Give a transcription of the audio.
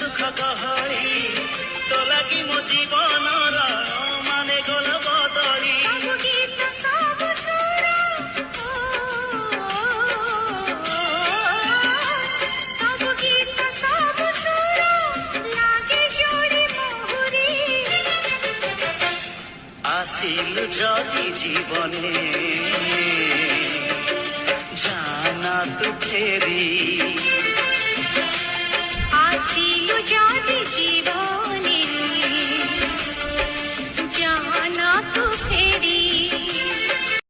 दुख कहली तो लगी मो जीवन माने गल बदली सब गीत सब सुर सब गीत सब सुर लागे जोड़ी मोहरी आसिलु जदि जीवने जाना तू फेरी